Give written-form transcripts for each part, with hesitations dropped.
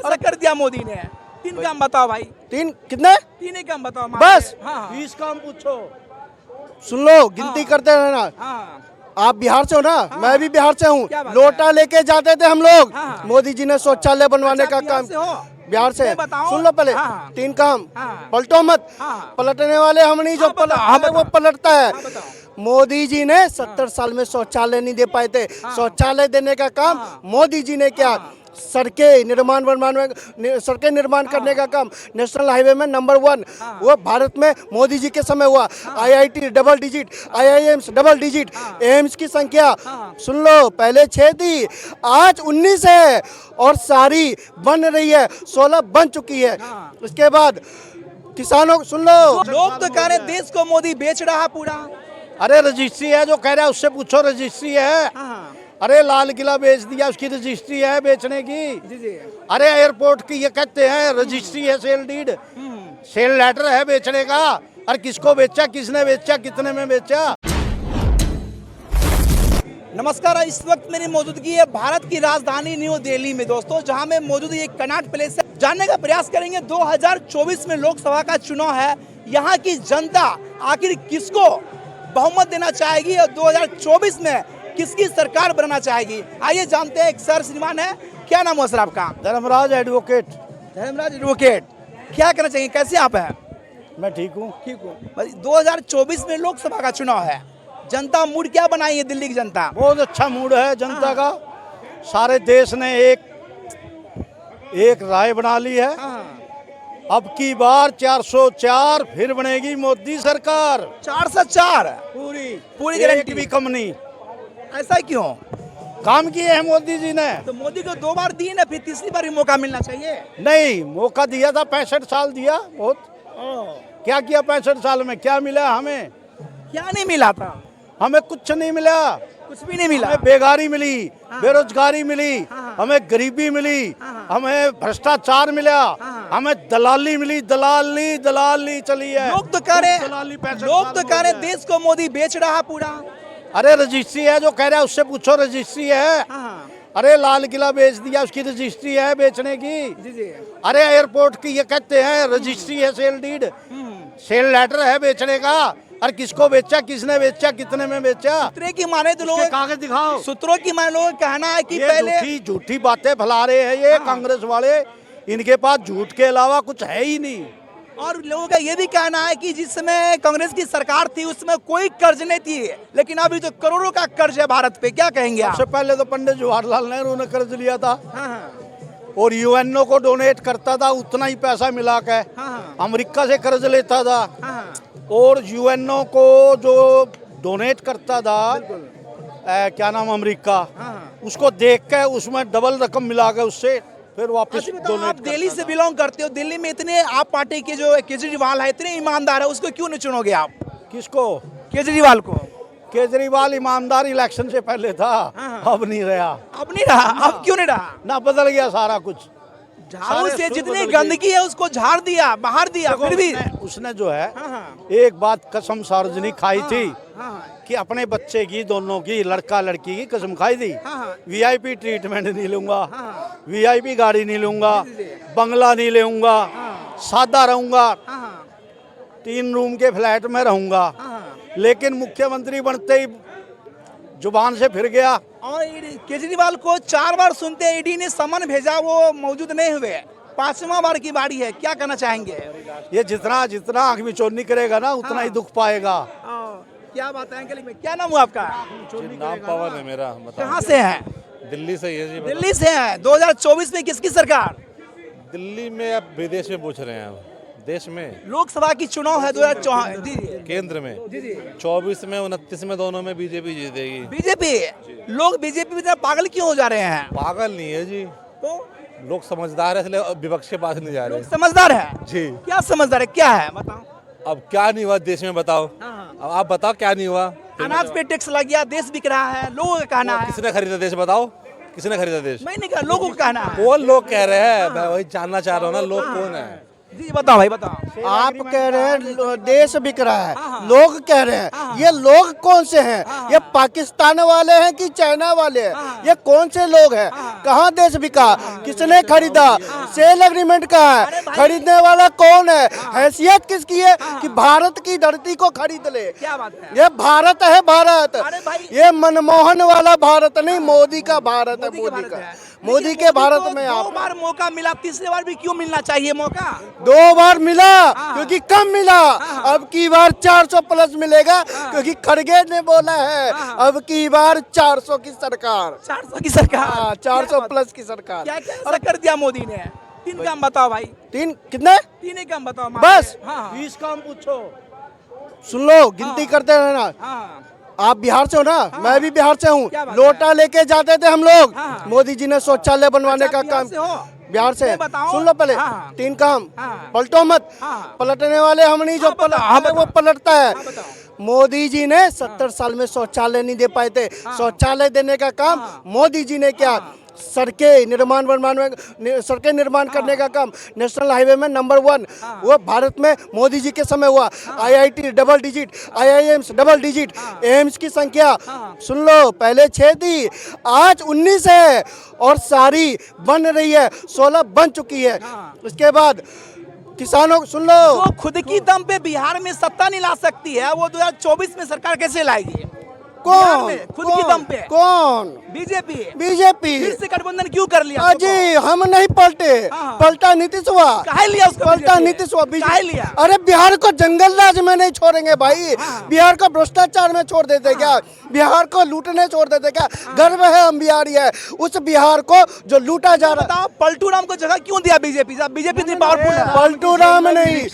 ऐसा कर दिया मोदी ने। 3 काम बताओ भाई। 3 कितने? 3 ही काम बताओ। बस? हाँ 20 काम पूछो। सुन लो, गिनती करते रहना। हाँ आप बिहार से हो ना? मैं भी बिहार से हूँ। क्या बात लोटा लेके जाते थे हम लोग। हाँ। मोदी जी ने शौचालय बनवाने अच्छा, का बिहार काम। से हो? बिहार से। मैं बताऊं? सुन लो पहले। हाँ। 3 काम। हाँ। पलटो मत। हाँ। पलटने वाले हम नहीं, जो हाँ, बताओ, हाँ, पलटता है वो बताओ। पलटता है। हाँ, बताओ। मोदी जी ने 70 साल में शौचालय नहीं दे पाए थे। शौचालय देने का काम हाँ। मोदी जी ने किया। सड़कें निर्माण सड़कें निर्माण करने का काम नेशनल हाईवे में नंबर 1 वो भारत में मोदी जी के समय हुआ। IIT double digit, IIMs double digit, AIIMS की संख्या सुन लो, पहले 6 थी, आज 19 है और सारी बन रही है। 16 बन चुकी है। उसके बाद किसानों सुन लो, लोग तो कह रहे हैं देश को मोदी बेच रहा है पूरा। अरे रजिस्ट्री है, जो कह रहा है उससे पूछो, रजिस्ट्री है। हाँ अरे लाल किला बेच दिया, उसकी रजिस्ट्री है बेचने की। जी जी। अरे एयरपोर्ट की ये कहते हैं रजिस्ट्री है, सेल डीड, सेल लेटर है बेचने का। और किसको बेचा, किसने बेचा, कितने में बेचा। नमस्कार, इस वक्त मेरी मौजूदगी है भारत की राजधानी न्यू दिल्ली में दोस्तों, जहां मैं मौजूद एक कनॉट प्लेस है। जानने का प्रयास करेंगे 2024 में लोकसभा का चुनाव है, यहाँ की जनता आखिर किसको बहुमत देना चाहेगी और 2024 में किसकी सरकार बनाना चाहेगी। आइए जानते हैं। एक सर श्रीमान है, क्या नाम है सर आपका? धर्मराज एडवोकेट। धर्मराज एडवोकेट, क्या करना चाहिए, कैसे आप हैं? मैं ठीक हूँ। ठीक हूँ। 2024 में लोकसभा का चुनाव है, जनता मूड क्या बनाई है दिल्ली की जनता? बहुत अच्छा मूड है जनता का। सारे देश ने एक राय बना ली है। अब की बार 404 फिर बनेगी मोदी सरकार। 404 पूरी गारंटी। एक भी कम नहीं। ऐसा क्यों? काम किए हैं मोदी जी ने। तो मोदी को 2 बार दिए ना, फिर तीसरी बार भी मौका मिलना चाहिए। नहीं, मौका दिया था, 65 साल दिया। बहुत क्या किया 65 साल में, क्या मिला हमें? क्या नहीं मिला था? हमें कुछ नहीं मिला। कुछ भी नहीं मिला। हमें बेगारी मिली, बेरोजगारी मिली, हमें गरीबी मिली, हमें भ्रष्टाचार मिला, हमें दलाली मिली। दलाली चली है। लोग तो कह रहे हैं देश को मोदी बेच रहा पूरा। अरे रजिस्ट्री है, जो कह रहा है उससे पूछो, रजिस्ट्री है। अरे लाल किला बेच दिया, उसकी रजिस्ट्री है बेचने की। जी जी। अरे एयरपोर्ट की ये कहते हैं रजिस्ट्री है, सेल डीड, सेल लेटर है बेचने का। और किसको बेचा, किसने बेचा, कितने में बेचा। सूत्रों की माने तो लोग कागज दिखाओ। सूत्रों की माने लोगों का कहना है कि पहले झूठी बातें फैला रहे हैं ये कांग्रेस वाले। इनके पास झूठ के अलावा कुछ है ही नहीं। और लोगों का ये भी कहना है कि जिस समय कांग्रेस की सरकार थी उसमें कोई कर्ज नहीं थी, लेकिन अभी तो करोड़ों का कर्ज है भारत पे। क्या कहेंगे आप? सबसे पहले तो पंडित जवाहरलाल नेहरू ने कर्ज लिया था और UNO को डोनेट करता था, उतना ही पैसा मिला के। अमेरिका से कर्ज लेता था और UNO को जो डोनेट करता था क्या नाम अमेरिका, उसको देख के उसमें डबल रकम मिला के उससे फिर वापस डोनेट। आप दिल्ली से बिलोंग करते हो, दिल्ली में इतने आप पार्टी के जो केजरीवाल है इतने ईमानदार है, उसको क्यों नहीं चुनोगे आप? किसको? केजरीवाल को। केजरीवाल ईमानदार इलेक्शन से पहले था, अब नहीं रहा। अब नहीं रहा? अब क्यों नहीं रहा? ना, बदल गया सारा कुछ। झाड़ू से जितनी गंदगी है उसको झाड़ दिया, बाहर दिया। फिर भी उसने जो है एक बात कसम सार्वजनिक खाई थी कि अपने बच्चे की, दोनों की, लड़का लड़की की कसम खाई थी। VIP ट्रीटमेंट नहीं लूंगा, VIP गाड़ी नहीं लूंगा, बंगला नहीं लूंगा, सादा रहूंगा, 3 रूम के फ्लैट में रहूंगा। लेकिन मुख्यमंत्री बनते ही जुबान से फिर गया। और केजरीवाल को 4 बार सुनते ईडी ने समन भेजा, वो मौजूद नहीं हुए। 5वां बार की बारी है, क्या करना चाहेंगे? ये जितना जितना आंख बिचौनी करेगा ना उतना ही दुख पाएगा। क्या बात है अंकल, क्या नाम हुआ आपका? नाम पवन है मेरा। कहाँ से है? दिल्ली से ही है जी। दिल्ली से है। 2024 में किसकी सरकार? दिल्ली में, अब विदेश में पूछ रहे हैं आप? देश में लोकसभा की चुनाव है 2024 केंद्र में 24 में 29 में दोनों में बीजेपी जीतेगी। बीजेपी। लोग बीजेपी में पागल क्यों हो जा रहे हैं? पागल नहीं है जी, तो लोग समझदार है, इसलिए विपक्ष के पास नहीं जा रहे। लोग समझदार है जी। क्या समझदार है, क्या है बताओ? अब क्या नहीं हुआ देश में, बताओ। अब आप बताओ क्या नहीं हुआ। अनाज पे टैक्स लग गया, देश बिक रहा है, लोगों का कहना है। किसने खरीदा देश, बताओ किसने खरीदा देश? मैं नहीं कहा, लोगों का कहना है। कौन लोग कह रहे हैं? मैं वही जानना चाह रहा हूँ ना, लोग कौन है? जी बताओ भाई बताओ। आप कह रहे हैं देश बिक रहा है, लोग कह रहे हैं, ये लोग कौन से हैं? ये पाकिस्तान वाले हैं कि चाइना वाले हैं? ये कौन से लोग हैं? कहाँ देश बिका? किसने खरीदा? सेल एग्रीमेंट कहाँ है? खरीदने वाला कौन है? हैसियत किसकी है कि भारत की धरती को खरीद ले? क्या बात है? ये भारत है, भारत। अरे भाई, ये मनमोहन वाला भारत नहीं, मोदी का भारत है, मोदी मोदी भारत का। है। मोदी लेकिन के भारत को में दो आप बार मौका मिला, तीसरी बार भी क्यों मिलना चाहिए मौका? 2 बार मिला क्योंकि कम मिला, अब की बार 400 प्लस मिलेगा क्योंकि खड़गे ने बोला है अब की बार 400 की सरकार। 400 की सरकार। 400 प्लस की सरकार। क्या क्या ऐसा कर दिया मोदी ने? 3 काम बताओ भाई, 3 कितने? 3 ही काम बताओ। बस? हाँ 20 काम पूछो। सुन लो, गिनती करते रहना। हाँ आप बिहार से हो ना? मैं भी बिहार से हूँ। क्या बात लोटा लेके जाते थे हम लोग। हाँ। मोदी जी ने शौचालय बनवाने अच्छा, का बिहार काम। से हो? बिहार से। मैं बताऊं? सुन लो पहले, हाँ। 3 काम। हाँ। पलटो मत। हाँ। पलटने वाले हम नहीं, जो हाँ, बताओ, हाँ, वो बताओ। पलटता है। हाँ, बताओ। मोदी जी ने 70 साल में शौचालय नहीं दे पाए थे। शौचालय देने का काम मोदी जी ने किया। सड़कें निर्माण करने का काम नेशनल हाईवे में नंबर 1 वो भारत में मोदी जी के समय हुआ। IIT double digit, IIMs double digit, AIIMS की संख्या सुन लो, पहले 6 थी, आज 19 है और सारी बन रही है, 16 बन चुकी है। उसके बाद किसानों को सुन लो, वो खुद की दम पे बिहार में सत्ता नहीं ला सकती है, वो 2024 में सरकार कैसे लाएगी? बिहार कौन में खुद की दम पे कौन? बीजेपी। बीजेपी। फिर से गठबंधन क्यों कर लिया? अजी हम नहीं पलटे, हाँ। पलटा नीतीश हुआ। काहे लिया उसको? पलटा बीजेपी? नीतीश हुआ। काहे लिया? अरे बिहार को जंगल राज में नहीं छोड़ेंगे भाई, बिहार को भ्रष्टाचार में छोड़ देते क्या? बिहार को लूटने छोड़ देते क्या? गर्व है हम बिहारी है, उस बिहार को जो लूटा जा रहा। बताओ पलटू राम को जगह क्यों दिया बीजेपी? बीजेपी इतनी पावरफुल है। पलटू राम नहीं,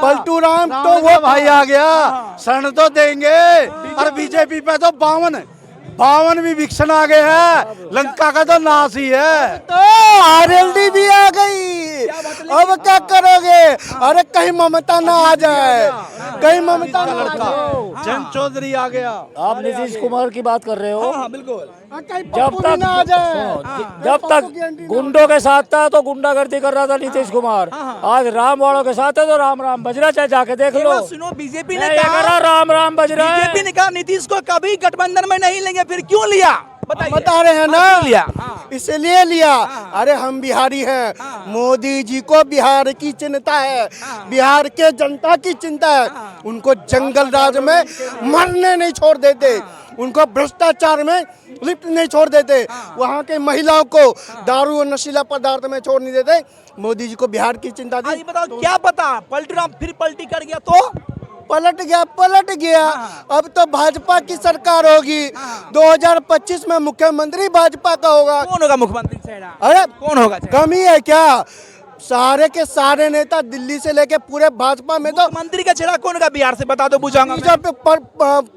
पलटू राम तो वो भाई आ गया, शरण तो देंगे। और बीजेपी पे तो 52 भी विक्षण आ गए हैं, लंका का तो नाश ही है। तो RLD भी आ गई, अब क्या करोगे? अरे कहीं ममता ना आ जाए, कहीं ममता ना आ जाए। जन चौधरी आ गया। आप नीतीश कुमार की बात कर रहे हो। हाँ बिल्कुल। जब तक ना आ जाए, जब तक गुंडों के साथ था तो गुंडागर्दी कर रहा था नीतीश कुमार। आज राम वालों के साथ है तो राम राम बज रहा, चाहे जाके देख लो। सुनो, बीजेपी मैं ने ये कह रहा, कहा, राम राम बज रहा बीजेपी है। ने कहा नीतीश को कभी गठबंधन में नहीं लेंगे, फिर क्यों लिया? बताइए। बता रहे हैं ना, क्यों लिया? इसलिए लिया। अरे हम बिहारी हैं, मोदी जी को बिहार की चिंता है, बिहार के जनता की चिंता है। उनको जंगल राज में मरने नहीं छोड़ देते, उनको भ्रष्टाचार में लिप्त नहीं छोड़ देते, वहाँ के महिलाओं को दारू और नशीला पदार्थ में छोड़ नहीं देते। मोदी जी को बिहार की चिंता आज थी। ये बताओ क्या पता पलटू राम फिर पलटी कर गया तो? पलट गया। अब तो भाजपा की सरकार होगी, 2025 में मुख्यमंत्री भाजपा का होगा। कौन होगा मुख्यमंत्री चेहरा? अरे कौन होगा चेहरा? कमी है क्या? सारे के सारे नेता दिल्ली से लेके पूरे भाजपा में तो मुख्यमंत्री का चेहरा कौन होगा बिहार से? बता दो, बुझाऊंगा मैं। जब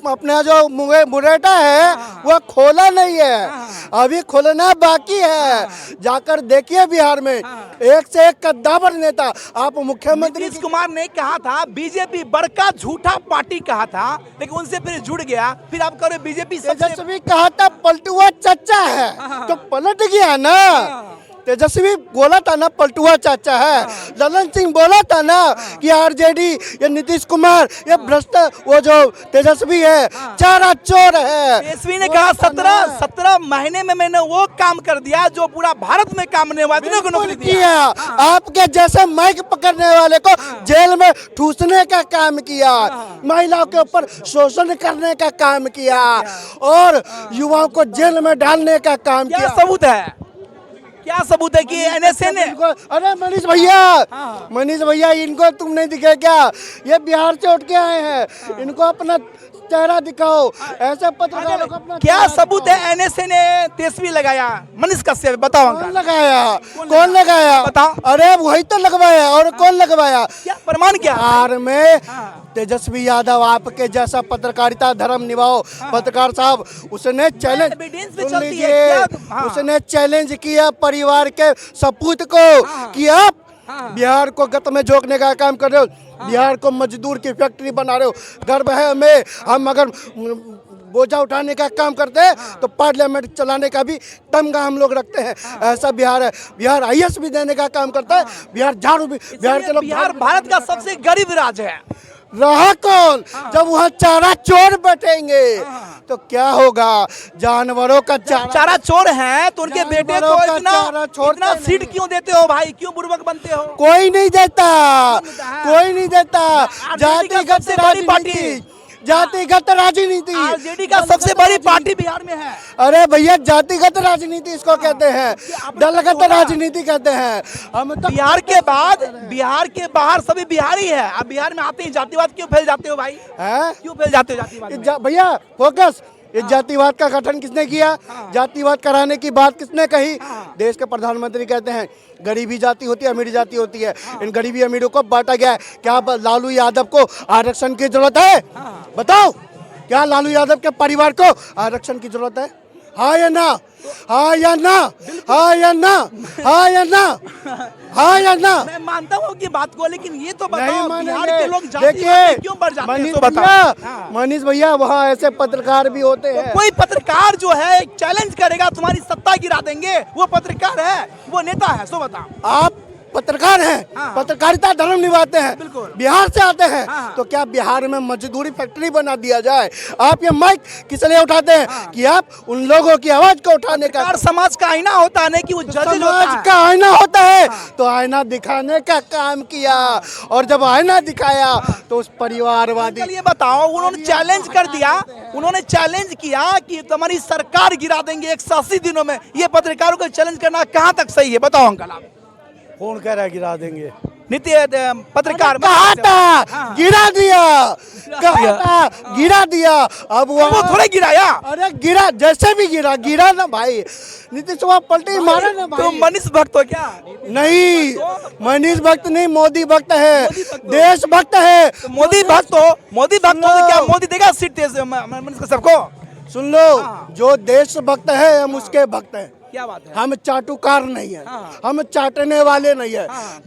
अपना जो मुरेटा है वो खोला नहीं है, अभी खोलना बाकी है। जाकर देखिए बिहार में एक से एक कद्दावर नेता। आप मुख्यमंत्री नीतीश कुमार ने कहा था बीजेपी बड़का झूठा पार्टी कहा था, लेकिन उनसे फिर जुड़ गया। फिर आप कह रहे बीजेपी सबसे तेजस्वी कहा था पलटुआ चाचा है, तो पलट गया ना। तेजस्वी बोला था ना पलटुआ चाचा है, ललन सिंह बोला था ना कि आरजेडी ये नीतीश कुमार ये भ्रष्ट वो जो तेजस्वी है चारा चोर है। तेजस्वी ने कहा 17 महीने में मैंने वो काम कर दिया जो पूरा भारत में काम नहीं हुआ, इतने को नौकरी दिया। किया आपके जैसे माइक पकड़ने वाले को जेल में ठूसने का काम किया, महिलाओं के ऊपर शोषण करने का काम किया और युवाओं को जेल में डालने का काम क्या किया। सबूत है? क्या सबूत है कि NSA ने? अरे मनीष भैया इनको तुम नहीं दिखे क्या? ये बिहार से उठ के आए हैं, इनको अपना चेहरा दिखाओ। ऐसे पत्रकारों को अपना क्या चेहरा सबूत दिखाओ। है NSA ने तेजस्वी लगाया? मनीष कश्यप बताओ कौन अंकल। लगाया? कौन लगाया? बताओ। अरे वही तो लगवाया, और कौन लगवाया? क्या प्रमाण क्या? बिहार में तेजस्वी यादव आपके जैसा पत्रकारिता धर्म निभाओ पत्रकार साहब, उसने चैलेंज evidence पे सुन चलती है लीजिए, क्या? हाँ। उसने चैलेंज किया परिवार के सपूत को कि आप बिहार को गत में झोंकने का काम कर रहे हो, बिहार को मजदूर की फैक्ट्री बना रहे हो। गर्व है हमें, हम अगर बोझा उठाने का काम करते हैं तो पार्लियामेंट चलाने का भी तमगा हम लोग रखते हैं। ऐसा बिहार है। बिहार आईएएस भी देने का काम करता है। बिहार झाड़ू भी, बिहार के लोग बिहार भारत का सबसे गरीब राज्य है। रहा कौन? जब वहाँ चारा चोर बैठेंगे तो क्या होगा? जानवरों का चारा चोर हैं तो उनके बेटे को जानवरों का इतना चारा छोड़ते इतना नहीं। सीट क्यों देते हो भाई? क्यों बुर्बक बनते हो? कोई नहीं देता, कोई नहीं देता। आरजेडी का सबसे बड़ी पार्टी, जातिगत राजनीति, आरजेडी का सबसे बड़ी पार्टी बिहार में है। अरे भैया जातिगत राजनीति इसको कहते हैं, दलगत राजनीति कहते हैं। हम तो बिहार के बाहर सभी बिहारी है। अब बिहार में आते ही जातिवाद क्यों फैल जाते हो भाई? हैं? क्यों फैल जाते हो जातिवाद में? भैया फोकस, इस जातिवाद का गठन किसने किया? जातिवाद कराने की बात किसने कही? देश के प्रधानमंत्री कहते हैं गरीबी जाति होती है, अमीरी जाति होती है। इन गरीबी अमीरों को बांटा गया है। क्या लालू यादव को आरक्षण की जरूरत है? बताओ, क्या लालू यादव के परिवार को आरक्षण की जरूरत है? हाँ या ना? हाँ या ना? हाँ या ना? हाँ या ना? हाँ या ना? मैं मानता हूँ कि बात को, लेकिन ये तो नहीं बताओ बिहार के लोग मानेंगे। जातिवाद में क्यों बढ़ जाते हैं? मनीष तो बताओ। भैया, मनीष भैया वहाँ ऐसे पत्रकार भी होते हैं। कोई पत्रकार जो है चैलेंज करेगा तुम्हारी सत्ता गिरा देंगे, वो पत्रकार है, वो नेता है? सो बताओ। आप पत्रकार हैं, हाँ। पत्रकारिता धर्म निभाते हैं, बिल्कुल। बिहार से आते हैं, हाँ। तो क्या बिहार में मजदूरी फैक्ट्री बना दिया जाए? आप ये माइक किस लिए उठाते हैं? कि आप उन लोगों की आवाज को उठाने का, पत्रकार समाज का आईना होता है, नहीं कि वो जज होता समाज है। का आईना होता है। तो आईना दिखाने का काम किया, और जब आईना दिखाया तो उस परिवारवादी, चलिए बताओ, उन्होंने चैलेंज कर दिया, उन्होंने चैलेंज किया कि तुम्हारी सरकार गिरा देंगे 180 दिनों में। ये पत्रकारों को चैलेंज करना कहाँ तक सही है? बताओ अंकल आप। कौन कह रहा है गिरा देंगे? नीति पत्रकार कहा था गिरा दिया, कहा था गिरा दिया। अब वो थोड़े गिराया। अरे गिरा, जैसे भी गिरा ना भाई। नीतीश कुमार पलटी मारा ना तो भाई। मनीष भक्त हो क्या? नहीं, मनीष भक्त नहीं, मोदी भक्त है, मोदी भक्त हो। देश भक्त है। तो मोदी भक्त हो तो क्या मोदी देगा सीट मनीष कश्यप को? सुन लो, जो देश भक्त है हम उसके भक्त हैं। क्या बात है? हम चाटुकार नहीं है, हाँ। हम चाटने वाले नहीं है। हाँ।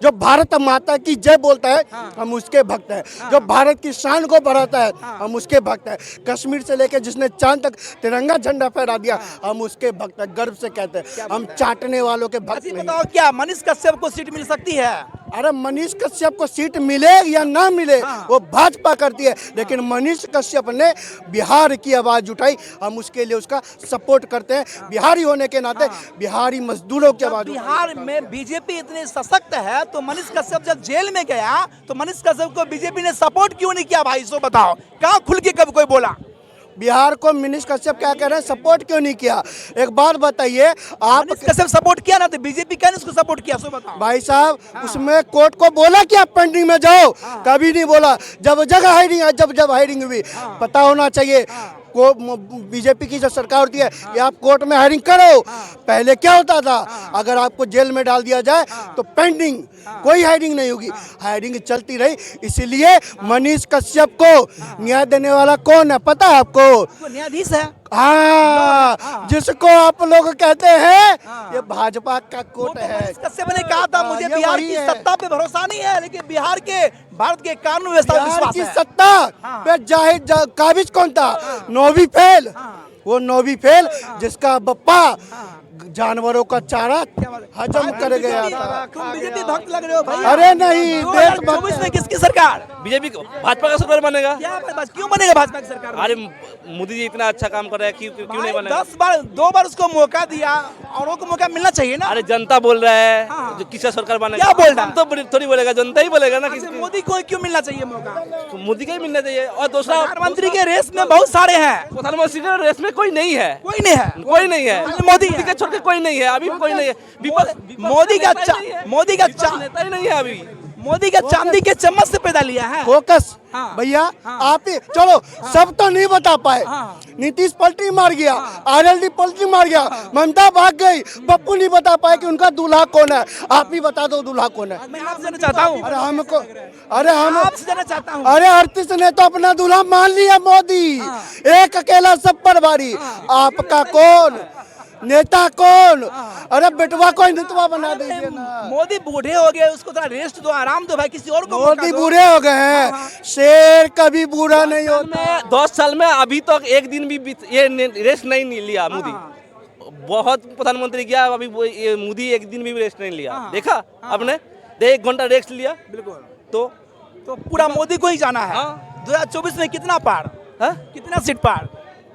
जो भारत माता की जय बोलता है हम उसके भक्त हैं। जो भारत की शान को बढ़ाता है हम उसके भक्त हैं। कश्मीर से लेकर जिसने चांद तक तिरंगा झंडा फहरा दिया हम उसके भक्त हैं, गर्व से कहते हैं। हम चाटने वालों के भक्त अच्छा नहीं। बताओ, क्या मनीष कश्यप को सीट मिल सकती है? अरे मनीष कश्यप को सीट मिले या ना मिले वो भाजपा करती है, लेकिन मनीष कश्यप ने बिहार की आवाज उठाई, हम उसके लिए उसका सपोर्ट करते हैं। बिहारी होने के नाते बिहारी मजदूरों की आवाज बिहार में बीजेपी इतनी सशक्त है तो मनीष कश्यप जब जेल में गया तो मनीष कश्यप को बीजेपी ने सपोर्ट क्यों नहीं किया भाई? सो बताओ, कहाँ खुल के कब कोई बोला? बिहार को मनीष कश्यप क्या कह रहे हैं, सपोर्ट क्यों नहीं किया? एक बात बताइए आप। मनीष कश्यप सपोर्ट किया ना, तो बीजेपी क्या उसको सपोर्ट किया? सो बताओ भाई साहब, उसमें कोर्ट को बोला कि आप पेंडिंग में जाओ? कभी नहीं बोला। जब जगह हायरिंग है, जब हायरिंग हुई, पता होना चाहिए। को बीजेपी की जो सरकार होती है ये आप कोर्ट में हायरिंग करो। पहले क्या होता था, अगर आपको जेल में डाल दिया जाए तो पेंडिंग, कोई हायरिंग नहीं होगी, हायरिंग चलती रही। इसलिए मनीष कश्यप को न्याय देने वाला कौन है पता है आपको? वो न्यायाधीश है। हाँ, जिसको आप लोग कहते हैं ये भाजपा का कोट है। मनीष कश्यप ने कहा था मुझे ये बिहार वही की है। सत्ता पे भरोसा नहीं है, लेकिन बिहार के भारत के कानून व्यवस्था पे बिहार विश्वास की है। सत्ता पे जाहिर काबिज कौन था? नौवीं फेल। वो नौवीं फेल जिसका बप्पा जानवरों का चारा हजम कर गया था। तुम बीजेपी भक्त लग रहे हो भाई। अरे नहीं, देश भक्त 2024 में किसकी सरकार? बीजेपी को भाजपा का सरकार बनेगा। क्या क्यों बनेगा भाजपा की सरकार? अरे मोदी जी इतना अच्छा काम कर रहे हैं, क्यों नहीं बनेगा? 2 बार उसको मौका दिया, औरों को मौका मिलना चाहिए ना। अरे जनता बोल रहा है हाँ। जो किसका सरकार बनेगा। क्या बोल रहा है? हम तो थोड़ी बोलेगा, जनता ही बोलेगा ना। अच्छा, मोदी को क्यों मिलना चाहिए मौका? मोदी का ही मिलना चाहिए। और दूसरा, प्रधानमंत्री के रेस में बहुत सारे हैं, प्रधानमंत्री के रेस में कोई नहीं है, कोई नहीं है। कोई नहीं है। खाली मोदी है। के छोड़ के कोई नहीं है, अभी कोई नहीं है। मोदी का नेता ही नहीं है अभी। मोदी का चांदी के चम्मच से पैदा लिया है। फोकस हाँ। भैया, आप ही चलो, सब तो नहीं बता पाए। हाँ। नीतीश पलटी मार गया, आरएलडी पलटी मार गया, ममता भाग गई, पप्पू नहीं बता पाए कि उनका दूल्हा कौन है। आप ही बता दो दूल्हा कौन है। मैं आपसे जानना चाहता हूँ। अरे हमको, अरे हम आपसे जानना चाहता हूँ। अरे अड़तीस ने तो अपना दूल्हा मान लिया मोदी। एक अकेला सब पर भारी। आपका कौन? नेता कौन? अरे बेटवा को हिंदुत्वा बना दीजिए ना। मोदी बूढ़े हो गए, उसको थोड़ा रेस्ट दो, आराम दो भाई, किसी और को मौका मोदी दो। बूढ़े हो गए हैं, शेर कभी बूढ़ा नहीं होता। 10 साल में अभी तक एक दिन भी ये रेस्ट नहीं लिया मोदी। बहुत प्रधानमंत्री किया, अभी ये मोदी एक दिन भी रेस्ट नहीं लिया। देखा आपने? 1 घंटा रेस्ट लिया। बिल्कुल। तो पूरा मोदी को ही जाना है। 2024 में कितना पार? कितना सीट पार?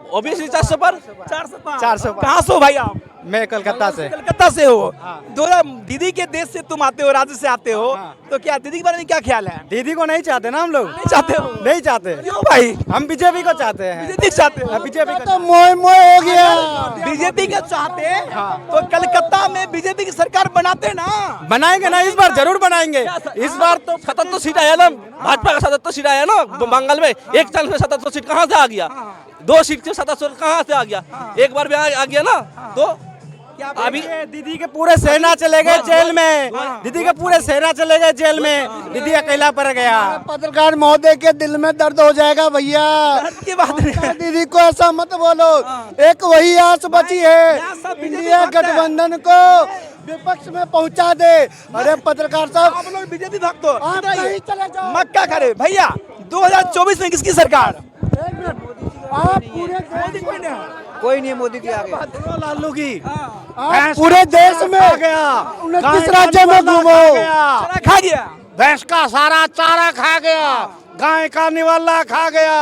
ऑब्वियसली 400 पर। 400 पार। 400 पार। कहाँ से हो भाई आप? मैं कलकत्ता से। कलकत्ता से हो। दीदी के देश से तुम आते हो, राज्य से आते हो, तो क्या दीदी के बारे में क्या ख्याल है? दीदी को नहीं चाहते ना हम लोग, नहीं चाहते हो? नहीं चाहते। क्यों भाई? हम बीजेपी को चाहते हैं। बीजेपी चाहते हो? बीजेपी तो मोह मोह हो गया। बीजेपी के चाहते तो कलकत्ता में बीजेपी की सरकार बनाते ना। बनाएंगे ना, इस बार जरूर बनाएंगे। इस बार तो 77 सीट आया ना, भाजपा का 77 सीट आया ना बंगाल में। एक साल में 77 सीट कहाँ से आ गया? 2 सीट से 77 कहाँ से आ गया? एक बार भी आ गया ना। तो अभी दीदी के पूरे सेना चले गए जेल में। दीदी के पूरे सेना चले गए जेल में, दीदी अकेला पड़ गया। पत्रकार महोदय के दिल में दर्द हो जाएगा भैया। की बात नहीं। दीदी को ऐसा मत बोलो। एक वही आस बची है, इंडिया गठबंधन को विपक्ष में पहुंचा दे। अरे पत्रकार साहब, आप लोग बीजेपी भक्त हो, आप नहीं चले जाओ। मक्का खड़े भैया। 2024 में किसकी सरकार? आप पूरे मोदी कोई नहीं। कोई नहीं है मोदी के आगे। लालू की आप पूरे देश में गया, 29 राज्यों में घूमो। सारा खा गया। भैंस का सारा चारा खा गया, गाय का निवाला खा गया,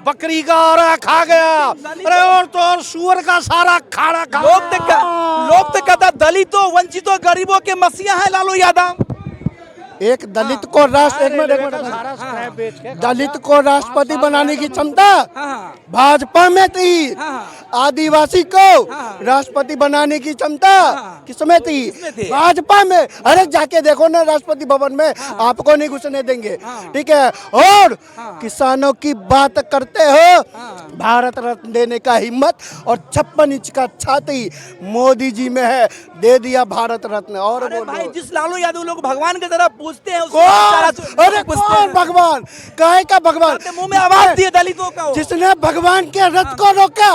बकरी का आरा खा गया, अरे और तो और सुअर का सारा खाना खा लोग तो कहता दलितों, वंचितों, गरीबों के मसीहा है लालू यादव। एक दलित को दलित को राष्ट्रपति बनाने की क्षमता भाजपा में थी। आदिवासी को राष्ट्रपति बनाने की क्षमता किसमें थी? भाजपा में। अरे जाके देखो ना राष्ट्रपति भवन में, आपको नहीं घुसने देंगे, ठीक है। और किसानों की बात करते हो, भारत रत्न देने का हिम्मत और 56 इंच का छाती मोदी जी में है, दे दिया भारत रत्न। और अरे बोलो। भाई, जिस लालू यादव लोग भगवान की तरह पूछते हैं, उसको कौन? अरे कौन भगवान? काहे का भगवान? मुंह में आवाज दिए दलितों का। जिसने भगवान के रथ को रोका,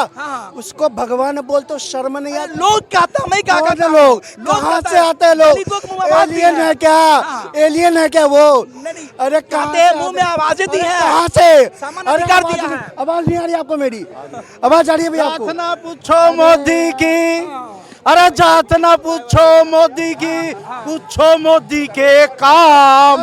उसको भगवान बोल तो शर्म नहीं आती? लोग कहता, मैं क्या कहता? लोग कहाँ से आते हैं? लोग एलियन है क्या? एलियन है क्या वो? अरे कहते हैं मुंह में आवाजें दी है। कहाँ से? सामान्य अधिकार दिया है। आवाज नहीं आ रही आपको? मेरी आवाज आ रही है भैया आपको? ना पूछो मोदी की, अरे जात ना पूछो मोदी की, पूछो मोदी के काम।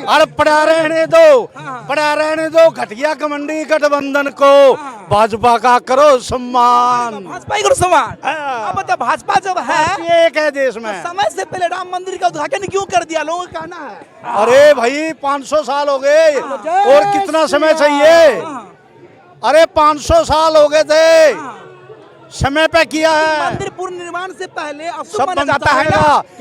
अरे पड़ा रहने दो घटिया कमंडी गठबंधन को, भाजपा का करो सम्मान। भाजपा को सम्मान। अब बता, भाजपा जब है एक है देश में। समय से पहले राम मंदिर का उद्घाटन क्यों कर दिया? लोगों का कहना है। अरे भाई 500 साल हो गए, और कितना समय चाहिए? अरे 500 साल हो गए थे, समय पे किया है। मंदिर पूर्ण निर्माण से पहले अशुभ सब माना बनता जाता है है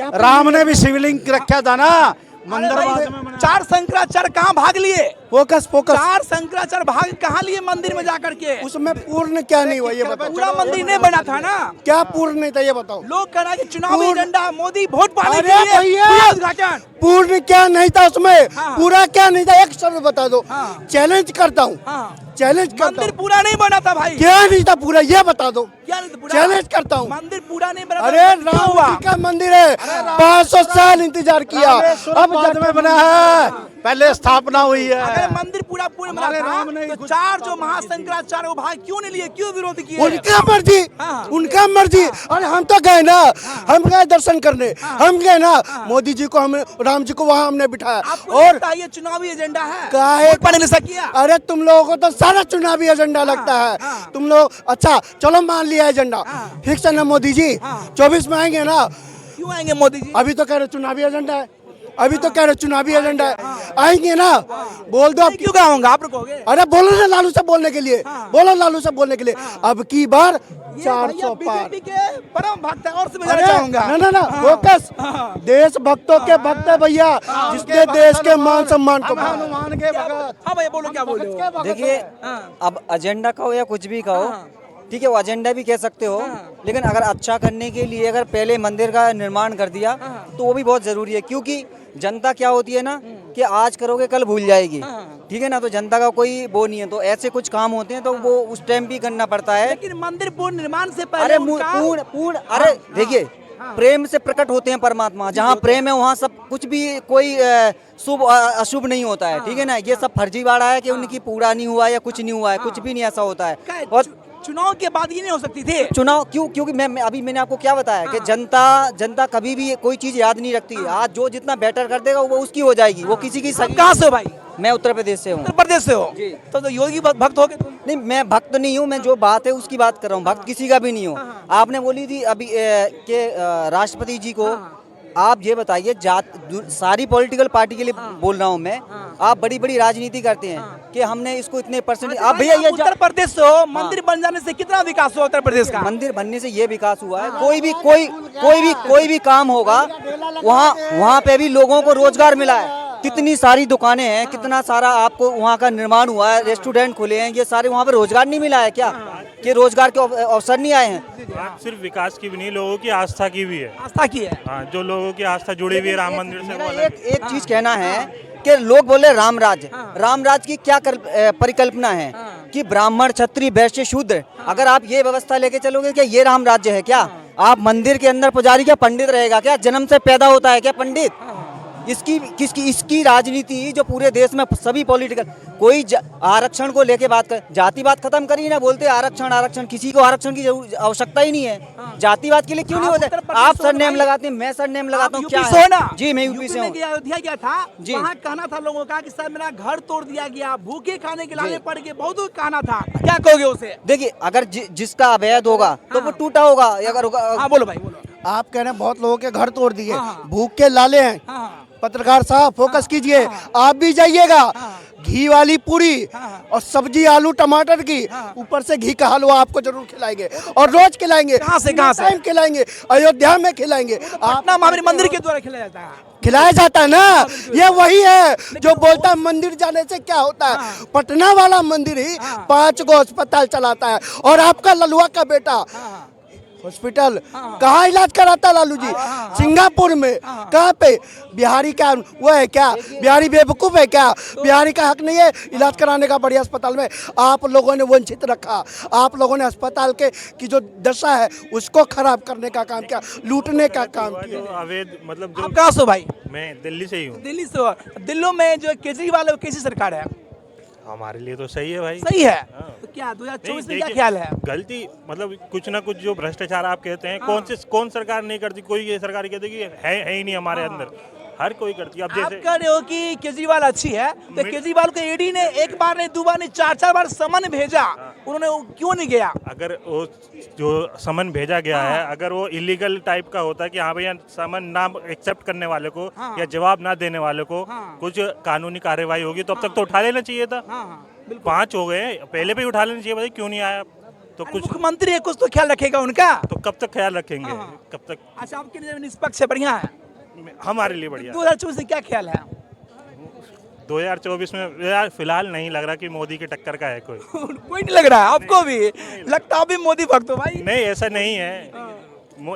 ना। राम ने भी शिवलिंग रखा था ना मंदिर अरे बाद भाई, में बनाया। 4 शंकराचार्य कहाँ भाग लिए? फोकस 4 शंकराचार्य भाग कहाँ लिए मंदिर में जाकर के? उसमें पूर्ण क्या नहीं हुआ ये बताओ? पूरा मंदिर नहीं बना था ना। क्या पूर्ण नहीं था ये बताओ? लोग कह रहा है कि चुनावी एजेंडा, मोदी वोट पाने अरे के लिए भैया! पूरा उद्घाटन। पूर्ण क्या नहीं था उसमें? हाँ। पूरा क्या नहीं था? एक शब्द बता दो। हाँ। चैलेंज करता हूँ, हाँ। चैलेंज करता मंदिर हूँ। पूरा नहीं बना था भाई। क्या नहीं था पूरा ये बता दो। क्या नहीं था पूरा? चैलेंज करता हूँ। मंदिर पूरा नहीं बना था। अरे क्यों राम हुआ? जी का मंदिर है, 500 साल इंतजार किया, अब बाद में बना है, पहले स्थापना हुई है। अगर मंदिर पूरा बना हमारे राम ने था तो कुछ 4 जो महाशंकराचार्य वो भाग क्यों नहीं लिए? क्यों विरोध किए? उनका मर्जी, हाँ। उनका मर्जी। अरे हम तो गए ना, हम गए दर्शन करने, हम गए ना। मोदी जी को हम, राम जी को वहाँ हमने बिठाया। आपको और लगता है ये चुनावी एजेंडा है? काहे वोट पाने के लिए ऐसा किया? अरे तुम लोगों को तो सारा चुनावी एजेंडा लगता है। हाँ। तुम लोग अच्छा चलो मान लिया एजेंडा फिक्स है ना मोदी जी? 24 में आएंगे ना? क्यों आएंगे मोदी जी? अभी तो कह रहे चुनावी एजेंडा है, अभी तो कह रहे चुनावी एजेंडा है, आएंगे ना? बोल दो अब। क्यों आऊंगा? आप रुकोगे? अरे बोलो ना लालू से बोलने के लिए, बोलो लालू से बोलने के लिए। अब की बार ये 400 भैया पार। बीजेपी के परम भक्त है और से मैं अरे जानना चाहूंगा। ना फोकस देश भक्तों के भक्त है भैया, जिसने देश के मान सम्मान को। हनुमान के भगत। हाँ भैया बोलो, क्या बोल रहे हो? देखिए, अब एजेंडा कहो या कुछ भी कहो, ठीक है, वो एजेंडा भी कह सकते हो, लेकिन अगर अच्छा करने के लिए अगर पहले मंदिर का निर्माण कर दिया तो वो भी बहुत जरूरी है। क्योंकि जनता क्या होती है ना कि आज करोगे कल भूल जाएगी, ठीक है ना, तो जनता का कोई वो नहीं है, तो ऐसे कुछ काम होते हैं तो वो उस टाइम भी करना पड़ता है। लेकिन मंदिर पूर्ण निर्माण से पहले अरे उनका- पूर्ण अरे देखिए, प्रेम से प्रकट होते हैं परमात्मा। जहाँ प्रेम है वहाँ सब कुछ भी कोई शुभ अशुभ नहीं होता है, ठीक है ना। ये सब फर्जीवाड़ा है कि उनकी पूरा नहीं हुआ या कुछ नहीं हुआ है, कुछ भी नहीं ऐसा होता है। और चुनाव के बाद ये नहीं हो सकती थी चुनाव क्योंकि मैं अभी मैंने आपको क्या बताया कि जनता कभी भी कोई चीज याद नहीं रखती। आज जो जितना बेटर कर देगा वो उसकी हो जाएगी, वो किसी की कहाँ से हो भाई? मैं उत्तर प्रदेश से हूँ। उत्तर प्रदेश से हो तो योगी भक्त हो गए तुम? नहीं, मैं भक्त नहीं हूँ, मैं जो बात है उसकी बात कर रहा हूँ, भक्त किसी का भी नहीं हूँ। आपने बोली थी अभी के राष्ट्रपति जी को आप ये बताइए, सारी पॉलिटिकल पार्टी के लिए बोल रहा हूँ मैं, आप बड़ी बड़ी राजनीति करते हैं कि हमने इसको इतने परसेंट। आप भैया ये उत्तर प्रदेश से हो, मंदिर बन जाने से कितना विकास हुआ उत्तर प्रदेश का? मंदिर बनने से ये विकास हुआ है, कोई भी काम होगा वहाँ पे भी लोगों को रोजगार मिला है। कितनी सारी दुकानें हैं, कितना सारा आपको वहाँ का निर्माण हुआ है, रेस्टोरेंट खुले हैं, ये सारे वहाँ पे रोजगार नहीं मिला है क्या? कि रोजगार के अवसर नहीं आए हैं? बात सिर्फ विकास की भी नहीं, लोगों की आस्था की भी है। आस्था की है। हाँ, जो लोगों की आस्था जुड़ी हुई है राम मंदिर से, वो मेरा अलग है। एक चीज कहना है कि लोग बोले राम राज की क्या परिकल्पना है कि ब्राह्मण क्षत्रिय वैश्य शूद्र, अगर आप ये व्यवस्था लेके चलोगे क्या ये राम राज्य है क्या? आप मंदिर के अंदर पुजारी क्या पंडित रहेगा क्या? जन्म से पैदा होता है क्या पंडित? इसकी राजनीति जो पूरे देश में सभी पॉलिटिकल कोई आरक्षण को लेके बात कर, जातिवाद खत्म करिए ना, बोलते आरक्षण, किसी को आरक्षण की आवश्यकता ही नहीं है। जातिवाद के लिए क्यों नहीं होता? आप सरनेम लगाते हैं, मैं सरनेम लगाता हूँ, क्या है? जी मैं यूपी से हूँ। अयोध्या गया था, जी। वहाँ कहना था लोगों का कि सर मेरा घर तोड़ दिया गया, भूखे खाने के लाने पड़ गए, बहुत कुछ कहना था। क्या कहोगे उसे? देखिए, अगर जिसका अवैध होगा तो वो टूटा होगा, अगर होगा। हाँ बोलो भाई बोलो। आप कह रहे हैं बहुत लोगों के घर तोड़ दिए, भूख के लाले हैं। पत्रकार साहब फोकस कीजिए, आप भी जाइएगा। घी वाली पूरी और सब्जी आलू टमाटर की, ऊपर से घी का हलवा आपको जरूर खिलाएंगे और रोज खिलाएंगे। कहाँ से टाइम खिलाएंगे, अयोध्या में खिलाएंगे। पटना महावीर मंदिर के द्वारा खिलाया जाता है। खिलाया जाता है ना, ये वही है जो बोलता है मंदिर जाने से क्या होता है। पटना वाला मंदिर ही 5 गो अस्पताल चलाता है, और आपका ललुआ का बेटा हॉस्पिटल कहाँ इलाज कराता लालू जी? सिंगापुर में। कहाँ पे? बिहारी का वो है क्या? बिहारी बेवकूफ़ है क्या? बिहारी का हक नहीं है इलाज कराने का बढ़िया अस्पताल में? आप लोगों ने वंचित रखा, आप लोगों ने अस्पताल के की जो दशा है उसको खराब करने का काम किया, लूटने का काम किया। जो अवैध मतलब जो आप कहाँ से हो भाई? मैं दिल्ली से ही हूँ। दिल्ली से हो। दिल्ली में जो केजरीवाल है वो कैसी सरकार है? हमारे लिए तो सही है भाई। सही है। हाँ। तो क्या 2024 में नहीं, क्या देखिए, ख्याल है? गलती मतलब कुछ ना कुछ जो भ्रष्टाचार आप कहते हैं, कौन सरकार नहीं करती? कोई ये सरकार कहती कि है ही नहीं हमारे अंदर, हर कोई करती है। अब आप जैसे कह रहे हो कि केजरीवाल अच्छी है, तो केजरीवाल को ईडी ने एक बार नहीं, 2 बार नहीं, 4 बार समन भेजा, उन्होंने क्यों नहीं गया? अगर वो जो समन भेजा गया है, अगर वो इलीगल टाइप का होता है कि हाँ भैया समन ना एक्सेप्ट करने वाले को या जवाब ना देने वाले को कुछ कानूनी कार्रवाई होगी, तो अब तक तो उठा लेना चाहिए था। 5 हो गए, पहले भी उठा लेना चाहिए, भाई क्यों नहीं आया? तो कुछ मुख्यमंत्री है, कुछ तो ख्याल रखेगा उनका। तो कब तक ख्याल रखेंगे? कब तक? अच्छा, आपके लिए निष्पक्ष है, बढ़िया है। हमारे लिए बढ़िया। 2024 में क्या ख्याल है? 2024 में यार फिलहाल नहीं लग रहा कि मोदी की टक्कर का है कोई। कोई नहीं लग रहा है आपको भी? लगता आप भी मोदी भक्त हो भाई? नहीं, ऐसा नहीं है,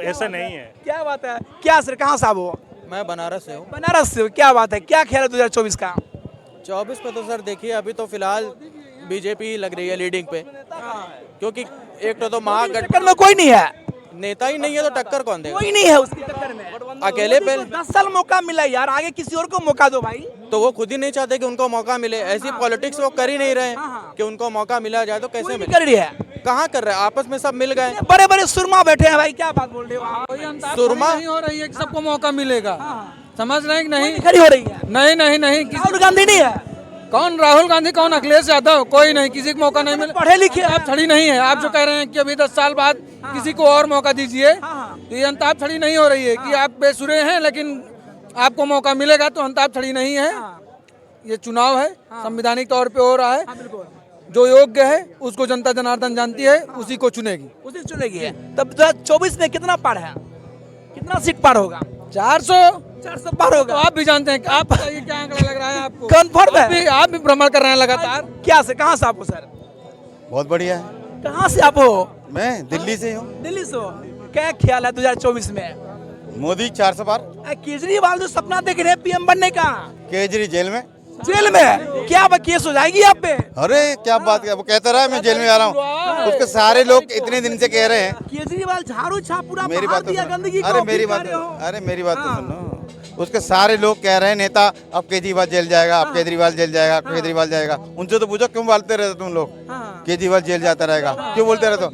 ऐसा नहीं है। क्या बात है? क्या सर, कहाँ से आप हो? मैं बनारस से हूँ। बनारस से हो, क्या बात है? क्या ख्याल है 2024 का? 24 में तो सर देखिए, अभी तो फिलहाल बीजेपी लग रही है लीडिंग पे, क्योंकि एक तो टक्कर महागठबंधन में कोई नहीं है, नेता ही नहीं है, तो टक्कर कौन देगा? कोई नहीं है उसकी टक्कर में। अकेले पे 10 साल मौका मिला यार, आगे किसी और को मौका दो भाई। तो वो खुद ही नहीं चाहते कि उनको मौका मिले। ऐसी पॉलिटिक्स वो कर ही नहीं रहे कि उनको मौका मिला जाए, तो कैसे कोई नहीं मिले? कर रही है। कहाँ कर रहे हैं? आपस में सब मिल गए। बड़े बड़े सुरमा बैठे हैं भाई, क्या बात बोल रहे हो आप? सुरमा नहीं हो रही है कि सबको मौका मिलेगा, समझ रहे हैं कि नहीं? खड़ी हो रही है। नहीं राहुल गांधी नहीं है? कौन राहुल गांधी, कौन अखिलेश यादव? कोई नहीं, किसी को मौका नहीं मिला। पढ़े लिखे आप छड़ी नहीं है। आप जो कह रहे हैं कि अभी 10 साल बाद किसी को और मौका दीजिए, तो ये अंताप छड़ी नहीं हो रही है कि आप बेसुरे हैं लेकिन आपको मौका मिलेगा, तो अंताप छड़ी नहीं है। ये चुनाव है, संवैधानिक तौर पे हो रहा है, जो योग्य है उसको जनता जनार्दन जानती है, उसी को चुनेगी। उसी चुनेगी। तब 2024 में कितना पार है? कितना सीट पार होगा? 400 पार तो होगा। आप भी जानते हैं। आप बताइए क्या आंकड़ा लग रहा है आपको? कन्फर्म है? आप भी भ्रमण कर रहे हैं लगातार। क्या से, कहाँ से आप हो सर? बहुत बढ़िया है। कहाँ से आप हो? मैं दिल्ली से हूँ। दिल्ली से हो। क्या ख्याल है 2024 में? मोदी 400 पार। केजरीवाल जो सपना देख रहे हैं पीएम बनने का, केजरी जेल में। जेल में क्या अब केस हो जाएगी आप पे? अरे क्या बात है, वो कहता रहा है मैं जेल में आ रहा हूँ। उसके सारे लोग इतने दिन से कह रहे हैं। केजरीवाल झाड़ू छाप पूरा मेरी बहा बात तो दिया सुनो। गंदगी को, अरे फिर मेरी कह बात रहे हो। अरे मेरी बात तो सुनो। उसके सारे लोग कह रहे हैं नेता अब केजरीवाल जेल जाएगा, अब केजरीवाल जेल जाएगा, केजरीवाल जाएगा। उनसे तो पूछो क्यों बोलते रहते तुम लोग, केजरीवाल जेल जाता रहेगा, क्यों बोलते रहते हो?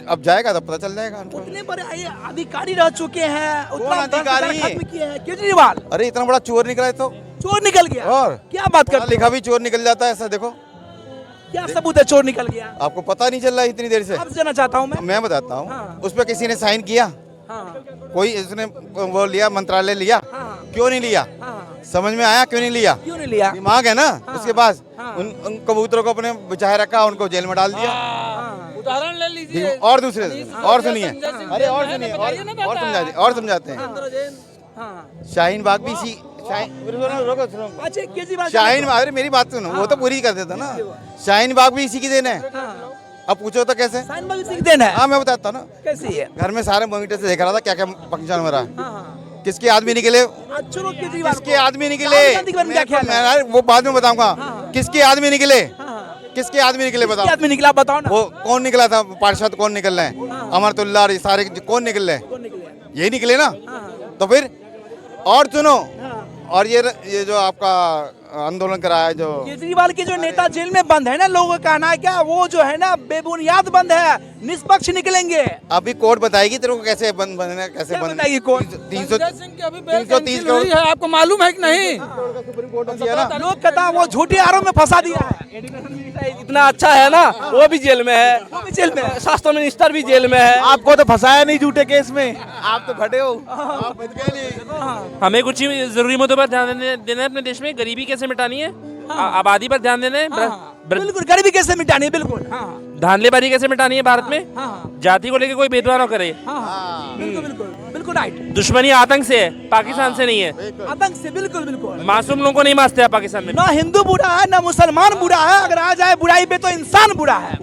अब जाएगा तो पता चल जाएगा उनको। कितने बड़े अधिकारी रह चुके हैं, उतना अधिकारी? भ्रष्टाचार खत्म किया है केजरीवाल। अरे इतना बड़ा चोर निकला है तो चोर निकल गया, और क्या बात पढ़ा करते लिखा हो? भी चोर निकल जाता है, ऐसा देखो। क्या सबूत है चोर निकल गया? आपको पता नहीं चल रहा है इतनी देर से? अब जानना चाहता हूँ मैं बताता हूँ। हाँ। उस पर किसी ने साइन किया? हाँ, कोई इसने वो लिया, मंत्रालय लिया? हाँ। क्यों नहीं लिया? हाँ। समझ में आया क्यों नहीं लिया? क्यों नहीं लिया? दिमाग है ना उसके पास। हाँ। उन कबूतरों को अपने बचाए रखा, उनको जेल में डाल दिया। उदाहरण ले लीजिए। और दूसरे और सुनिए, संजय सिंह अरे और ने सुनिए, बताइए ना और दादा। समझाते और समझाते हैं। हाँ। शाहीन बाग भी इसी रोको सुनो। अच्छा केजरीवाल शाहीन बाग, अरे मेरी बात सुनो, वो तो पूरी कर देता ना। शाहीन बाग भी इसी की देन है। अब पूछो तो कैसे? साइन बाग इसी की देन है। हाँ मैं बताता हूँ ना। कैसी है? घर में सारे मॉनिटर से देख रहा था क्या क्या फंक्शन हो रहा है। हाँ। किसके आदमी निकले, चलो केजरीवाल किसके आदमी निकले, राहुल गांधी के बारे में क्या ख्याल है? मैं वो बाद में बताऊंगा। किसके आदमी निकले, हाँ। किसके आदमी निकले बताओ। किसके आदमी निकला आप बताओ ना। वो कौन निकला था, पार्षद कौन निकल रहे हैं, अमरतुल्ला और ये सारे कौन निकल रहे हैं? कौन निकले? यही निकले ना। तो फिर और सुनो, और ये जो आपका आंदोलन कराया है जो केजरीवाल के जो नेता जेल में बंद है ना, लोगों का कहना है क्या वो जो है ना बेबुनियाद बंद है, निष्पक्ष निकलेंगे। अभी कोर्ट बताएगी तेरे को कैसे बंद बनना, कैसे क्या बंद बताएगी कोर्ट? 300 संजय सिंह की अभी बेल 330 कैंसिल हुई है, आपको मालूम है कि नहीं? दिया ना। लोग कहता है वो झूठे आरोप में फंसा दिया है। इतना अच्छा है ना, वो भी जेल में है, वो भी जेल में है। स्वास्थ्य मिनिस्टर भी जेल में है। आपको तो फंसाया नहीं झूठे केस में, आप तो फटे हो। आप बच गए नहीं। हमें कुछ ही जरूरी मुद्दों पर ध्यान देना है अपने देश में। गरीबी कैसे मिटानी है, आबादी पर ध्यान देना है, बिल्कुल गरीबी कैसे मिटानी है, बिल्कुल। हाँ। धांधलेबाजी कैसे मिटानी है भारत में, हाँ। जाति को लेकर कोई भेदभाव न करे, बिल्कुल बिल्कुल बिल्कुल राइट। दुश्मनी आतंक से है, पाकिस्तान से नहीं है। आतंक से बिल्कुल बिल्कुल। मासूम लोगों को नहीं मारते हैं पाकिस्तान में। ना हिंदू बुरा है ना मुसलमान बुरा है, अगर आ जाए बुराई पे तो इंसान बुरा है।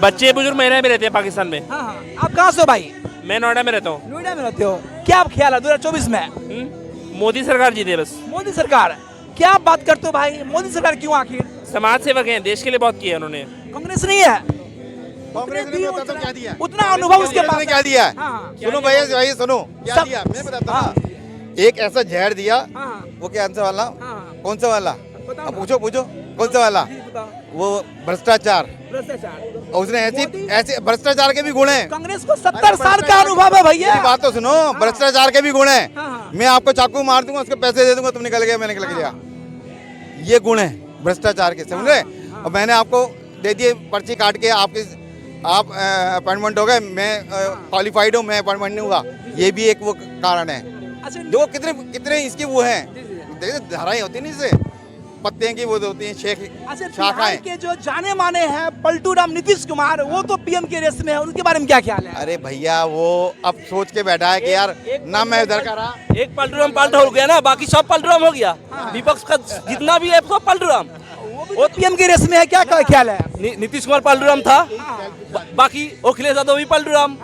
बच्चे बुजुर्ग महिलाएं भी रहते हैं पाकिस्तान में। हाँ हाँ। आप कहाँ से हो भाई? मैं नोएडा में रहता हूँ। नोएडा में रहते हो, क्या ख्याल है 2024 में? मोदी सरकार जीते बस। मोदी सरकार, क्या बात करते हो भाई? मोदी सरकार क्यों आखिर? समाज सेवक हैं, देश के लिए बहुत किया उन्होंने। कांग्रेस नहीं है, कांग्रेस ने बताता हूँ क्या दिया है। उतना अनुभव उसके कांग्रेस पास ने क्या दिया है? हाँ। सुनो भैया भैया सुनो क्या सब- दिया, मैं बताता हूँ ना। एक ऐसा जहर दिया, हाँ। वो क्या सा वाला, हाँ। कौन सा वाला, बताओ अब ना। पूछो पूछो कौन सा वाला, वो भ्रष्टाचार। भ्रष्टाचार। और उसने ऐसे भ्रष्टाचार के भी गुण हैं। कांग्रेस को 70 साल का अनुभव है भैया। मेरी बात तो सुनो, भ्रष्टाचार के भी गुण हैं। हाँ। मैं आपको चाकू मार दूंगा, उसके पैसे दे दूंगा, तुम निकल गया, मैं निकल गया। ये गुण है भ्रष्टाचार के, समझ रहे? और मैंने आपको दे दिए पर्ची काट के, आप अपॉइंटमेंट हो गए, मैं क्वालिफाइड हूँ, मैं अपॉइंटमेंट नहीं हुआ। ये भी एक वो कारण है। अच्छा देखो कितने कितने इसकी वो हैं, देखिए धाराएं होती नहीं, इससे पत्ते की वो होती हैं, अच्छा बिहार शाखाएं। के जो जाने माने हैं पलटू राम नीतीश कुमार, वो तो पीएम के रेस में है, उनके बारे में क्या ख्याल है? अरे भैया वो अब सोच के बैठा है कि यार ना मैं उधर का रहा। एक पलटूराम पलटा हो गया ना, बाकी सब पलटूराम हो गया। विपक्ष का जितना भी है सब पलटूराम। वो पीएम के रेस में है, क्या ख्याल है? नीतीश कुमार पलटूराम था, बाकी अखिलेश यादव भी पलटूराम,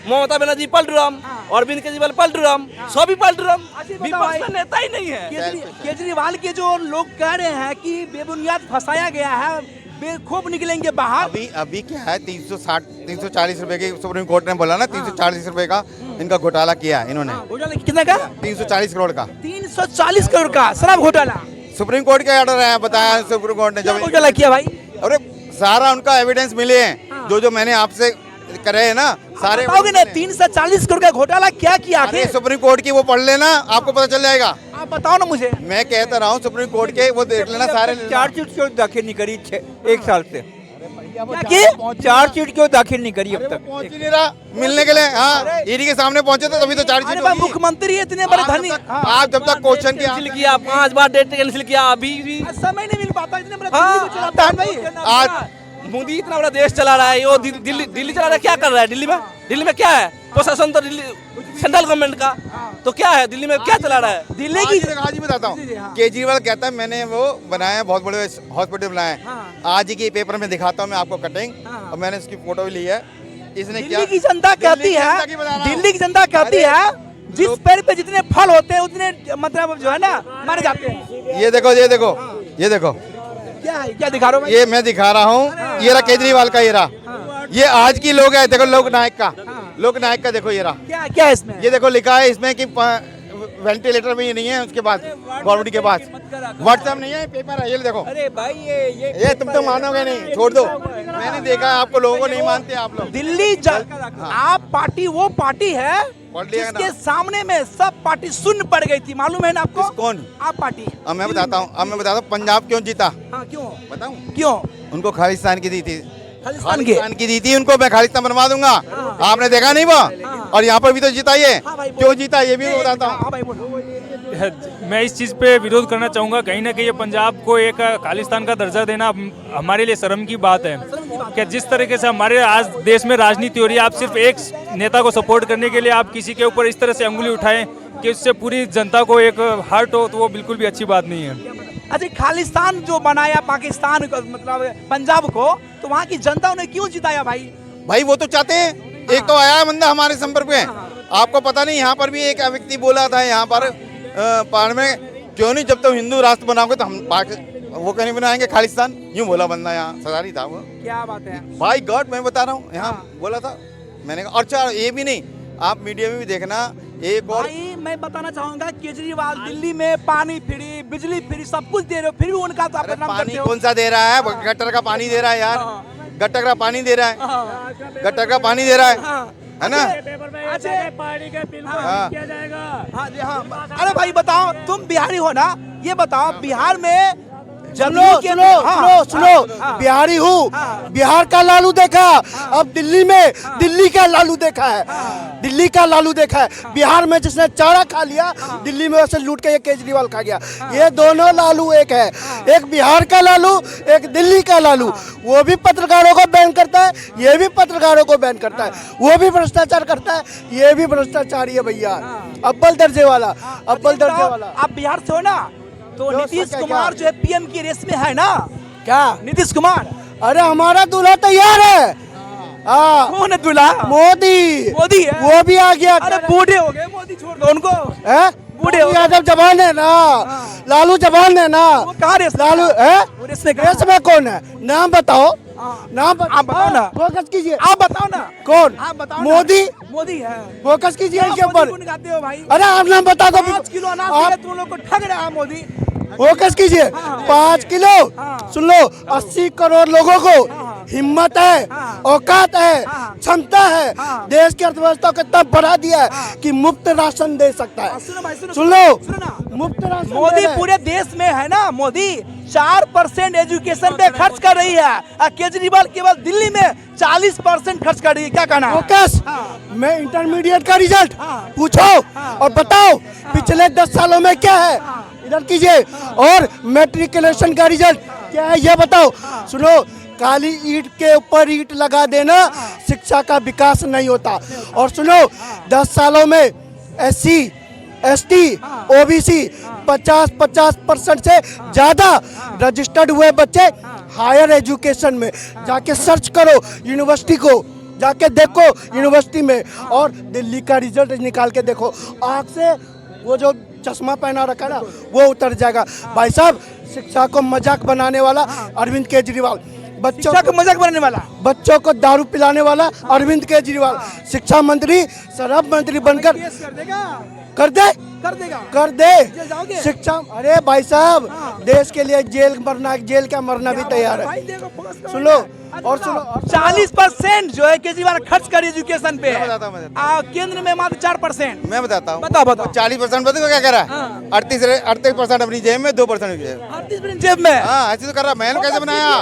ममता बनर्जी पलटूराम, अरविंद केजरीवाल पलटूराम, सभी पलटूराम। विपक्ष का नेता ही नहीं है। केजरीवाल के जो लोग कह रहे हैं कि बेबुनियाद फंसाया गया है, बेखूब निकलेंगे बाहर। अभी क्या है, 340 रुपए की सुप्रीम कोर्ट ने बोला ना, 340 रुपए का इनका घोटाला किया है इन्होंने। घोटाला कितने का? 340 करोड़ का। 340 करोड़ का शराब घोटाला। सुप्रीम कोर्ट के ऑर्डर है, बताया सुप्रीम कोर्ट ने। क्या जब घोटाला किया भाई? अरे सारा उनका एविडेंस मिले हैं, जो मैंने आपसे करे है ना सारे। बताओगे ना 340 करोड़ का घोटाला क्या किया अरे आखिर? सुप्रीम कोर्ट की वो पढ़ लेना, आपको पता चल जाएगा। आप बताओ ना मुझे। मैं कहता रहा हूँ सुप्रीम कोर्ट के वो देख लेना सारे। चार्जशीट क्यों दाखिल नहीं करी 1 साल से? क्या की? चार्जशीट क्यों दाखिल नहीं करी अब तक? पहुंच ही नहीं रहा मिलने के लिए। हाँ, ईडी के सामने पहुंचे तो तभी तो अरे चार्जशीट भाई होगी। मुख्यमंत्री इतने बड़े धनी। आप जब तक क्वेश्चन कैंसिल किया, 5 बार डेट कैंसिल किया, अभी भी समय नहीं मिल पाता, इतने बड़े हाँ, दिल्ली को चलाता है भाई। आज मोदी इतना बड़ा देश चला रहा है, वो दिल्ली चला रहा है। क्या कर रहा है दिल्ली में क्या है? प्रशासन तो दिल्ली सेंट्रल गवर्नमेंट का, तो क्या है दिल्ली में क्या चला रहा है? दिल्ली की आज ही बताता हूँ। केजरीवाल कहता है मैंने वो बनाया, बहुत बड़े हॉस्पिटल बनाए हैं। आज ही के पेपर में दिखाता हूँ मैं आपको कटिंग, और मैंने इसकी फोटो भी ली है। इसने क्या, दिल्ली की जनता कहती है, दिल्ली की जनता कहती है जिस पेड़ पे जितने फल होते हैं उतने मतलब जो है ना मारे जाते हैं। ये देखो ये देखो, क्या है, क्या दिखा रहे हो भाई? ये मैं दिखा रहा हूँ, ये रहा केजरीवाल का, ये रहा, ये आज की लोग है, देखो लोक नायक का, लोक नायक का देखो, ये रहा, क्या क्या है इसमें? ये देखो लिखा है इसमें कि वेंटिलेटर भी नहीं है उसके पास, गवर्नमेंट के पास व्हाट्सएप नहीं है, पेपर है, ये देखो। अरे भाई ये तुम तो मानोगे नहीं, छोड़ दो, मैंने देखा है, आपको लोगों को नहीं मानते आप लोग। दिल्ली आप पार्टी वो पार्टी है जिसके सामने में सब पार्टी शून्य पड़ गई थी, मालूम है ना आपको? कौन? आप पार्टी। अब मैं बताता हूँ, पंजाब क्यों जीता? हाँ, क्यों बताऊं? क्यों? उनको खालिस्तान की दी थी, खालिस्तान की दी थी उनको, मैं खालिस्तान बनवा दूंगा। आपने देखा नहीं वो? और यहाँ पर भी तो जीता ये, क्यों जीता ये भी बताता हूँ। मैं इस चीज़ पे विरोध करना चाहूँगा, कहीं ना कहीं ये पंजाब को एक खालिस्तान का दर्जा देना हमारे लिए शर्म की बात है कि जिस तरीके से हमारे आज देश में राजनीति हो रही है, आप सिर्फ एक नेता को सपोर्ट करने के लिए आप किसी के ऊपर इस तरह से अंगुली उठाएं कि उससे पूरी जनता को एक हर्ट हो, तो वो बिल्कुल भी अच्छी बात नहीं है। अच्छा, खालिस्तान जो बनाया पाकिस्तान को, मतलब पंजाब को, तो वहाँ की जनता ने क्यों जिताया भाई? भाई वो तो चाहते हैं, एक तो आया बंदा हमारे संपर्क में, आपको पता नहीं, यहाँ पर भी एक व्यक्ति बोला था यहाँ पर पार में, क्यों नहीं जब तक हिंदू राष्ट्र बनाओगे तो हम वो क्यों नहीं बनाएंगे खालिस्तान, यूं बोला बंदा, यहाँ सजारी था वो। क्या बात है भाई गॉड, मैं बता रहा हूँ, यहाँ बोला था मैंने। और चार ये भी नहीं, आप मीडिया में भी देखना, एक और भाई मैं बताना चाहूंगा, केजरीवाल दिल्ली में पानी फ्री, बिजली फ्री, सब कुछ दे रहे हो, फिर भी उनका तो आप बदनाम करते हो। कौन सा दे रहा है? गटर का पानी दे रहा है यार, गटर का पानी दे रहा है, गटर का पानी दे रहा है ना? पानी का बिल किया जाएगा। हाँ जी, हाँ। अरे भाई बताओ, तुम बिहारी हो ना, ये बताओ बिहार में सुनो, बिहारी हूँ, बिहार का लालू देखा, अब दिल्ली में दिल्ली का लालू देखा है, दिल्ली का लालू देखा है। बिहार में जिसने चारा खा लिया, दिल्ली में वैसे लूट के ये केजरीवाल खा गया। ये दोनों लालू एक है, एक बिहार का लालू, एक दिल्ली का लालू। वो भी पत्रकारों को बैन करता है, ये भी पत्रकारों को बैन करता है, वो भी भ्रष्टाचार करता है, ये भी भ्रष्टाचारी है भैया, अव्वल दर्जे वाला, अव्वल दर्जे वाला। आप बिहार से हो ना, तो नीतीश कुमार जो है पीएम की रेस में है ना? क्या नीतीश कुमार? अरे हमारा दूल्हा तैयार है। कौन है दूल्हा? मोदी। मोदी है? वो भी आ गया। अरे बूढ़े हो गए, मोदी छोड़ दो उनको। बूढ़े हो यादव जवान है ना, लालू जवान है ना। वो कहाँ रेस? लालू है रेस में कौन है? नाम बताओ, नाम आप बताओ ना, फोकस कीजिए, आप बताओ ना। कौन? आप बताओ। मोदी। मोदी है, फोकस कीजिए इनके ऊपर। हो भाई? अरे आप नाम बता दो। 5 किलो अनाज तुम लोग को ठग रहा है मोदी। फोकस कीजिए। 5 किलो, सुन लो, 80 करोड़ लोगों को हिम्मत है, औकात है, क्षमता है, देश की अर्थव्यवस्था को इतना बढ़ा दिया है कि मुफ्त राशन दे सकता है। सुन लो, मुफ्त राशन मोदी पूरे देश में है ना, मोदी 4% एजुकेशन पे खर्च कर रही है, और केजरीवाल केवल दिल्ली में 40% खर्च कर रही है। क्या कहना? फोकस। मैं इंटरमीडिएट का रिजल्ट पूछो और बताओ पिछले 10 सालों में क्या है, इधर कीजिए। और मैट्रिकुलेशन का रिजल्ट क्या है ये बताओ। सुनो, काली ईंट के ऊपर ईंट लगा देना शिक्षा का विकास नहीं होता। और सुनो, 10 सालों में SC ST OBC 50% से ज्यादा रजिस्टर्ड हुए बच्चे हायर एजुकेशन में। जाके सर्च करो यूनिवर्सिटी को, जाके देखो यूनिवर्सिटी में, और दिल्ली का रिजल्ट निकाल के देखो। आँख से वो जो चश्मा पहना रखा है ना, वो उतर जाएगा। भाई साहब, शिक्षा को मजाक बनाने वाला अरविंद केजरीवाल, बच्चों को मजाक बनाने वाला, बच्चों को दारू पिलाने वाला अरविंद केजरीवाल, शिक्षा मंत्री, शराब मंत्री बनकर कर दे शिक्षा। अरे भाई साहब, देश के लिए जेल मरना, जेल क्या मरना भी तैयार है। सुनो, और सुनो, 40% जो है केजरीवाल खर्च कर एजुकेशन पे है, केंद्र में मात्र 4%। मैं बताता हूँ, बताओ। 40% बताओ क्या कर रहा है? 38% अपनी जेब में, 2% जेब। 38% जेब में? हाँ, ऐसे तो कर रहा। महल कैसे बनाया?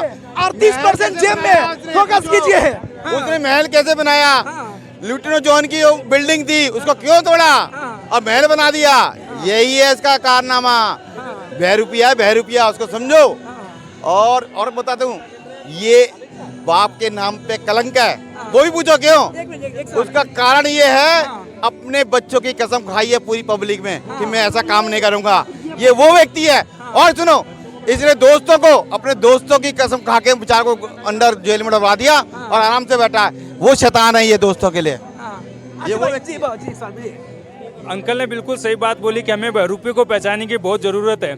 38% जेब में। फोकस कीजिए। उसने महल कैसे बनाया? लुटिनो जोन की बिल्डिंग थी, उसको क्यों तोड़ा और महल बना दिया? यही है इसका कारनामा। बहरूपिया उसको समझो। और बता दूं, ये बाप के नाम पे कलंक है। कोई पूछो क्यों? उसका कारण ये है, अपने बच्चों की कसम खाई है पूरी पब्लिक में कि मैं ऐसा काम नहीं करूंगा। ये वो व्यक्ति है। और सुनो, इसने दोस्तों को, अपने दोस्तों की कसम खा के बेचार को अंदर जेल में डलवा दिया और आराम से बैठा है। वो शैतान है ये दोस्तों के लिए। ये वो अंकल ने बिल्कुल सही बात बोली कि हमें बहरूपे को पहचानने की बहुत ज़रूरत है।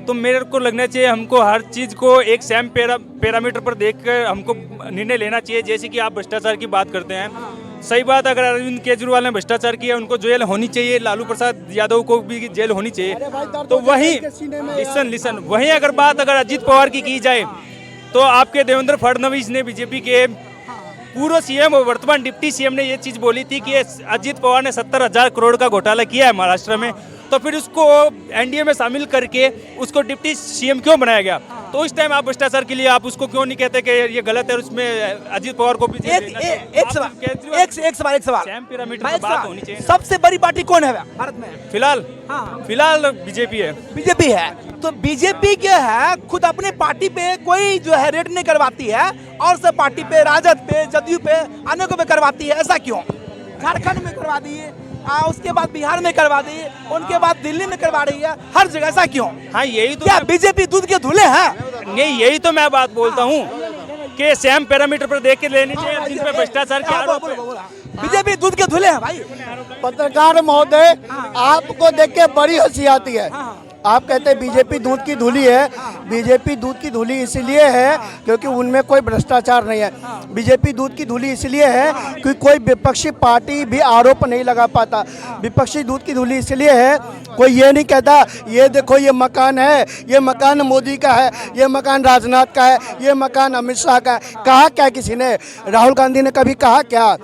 तो मेरे को लगना चाहिए हमको हर चीज़ को एक सेम पैरामीटर पर देखकर हमको निर्णय लेना चाहिए। जैसे कि आप भ्रष्टाचार की बात करते हैं, सही बात, अगर अरविंद केजरीवाल ने भ्रष्टाचार किया उनको जेल होनी चाहिए, लालू प्रसाद यादव को भी जेल होनी चाहिए। तो वहीं लिसन वहीं अगर अजीत पवार की जाए तो आपके देवेंद्र फडणवीस ने बीजेपी के पूर्व सीएम और वर्तमान डिप्टी सीएम ने ये चीज़ बोली थी कि अजीत पवार ने 70,000 करोड़ का घोटाला किया है महाराष्ट्र में, तो फिर उसको एनडीए में शामिल करके उसको डिप्टी सीएम क्यों बनाया गया? तो उस टाइम आप भ्रष्टाचार के लिए आप उसको क्यों नहीं कहते कि ये गलत है, उसमें अजीत पवार को भी एक सवाल सेम पिरामिड में बात होनी चाहिए। सबसे बड़ी पार्टी कौन है भारत में? फिलहाल बीजेपी है। बीजेपी है। तो बीजेपी क्या है, खुद अपने पार्टी पे कोई जो है रेड नहीं करवाती है और सब पार्टी पे, राजद पे, जदयू पे, अनेकों पे करवाती है। ऐसा क्यों? झारखंड में करवा दिए, उसके बाद बिहार में करवा दी, उनके बाद दिल्ली में करवा रही है, हर जगह। ऐसा क्यों? हाँ, यही तो क्या बीजेपी दूध के धुले हैं? नहीं, यही तो मैं बात बोलता हूँ कि सेम पैरामीटर पर देख के लेनी चाहिए। जिन पे भ्रष्टाचार के आरोप है, बीजेपी दूध के धुले हैं भाई। पत्रकार महोदय, आपको देख के बड़ी हंसी आती है। आप कहते हैं बीजेपी दूध की धुली है। बीजेपी दूध की धुली इसलिए है क्योंकि उनमें कोई भ्रष्टाचार नहीं है। बीजेपी दूध की धुली इसलिए है कि कोई विपक्षी पार्टी भी आरोप नहीं लगा पाता। विपक्षी दूध की धुली इसलिए है, कोई ये नहीं कहता ये देखो ये मकान है, ये मकान मोदी का है, ये मकान राजनाथ का है, ये मकान अमित शाह का है। कहा क्या किसी ने? राहुल गांधी ने कभी कहा क्या?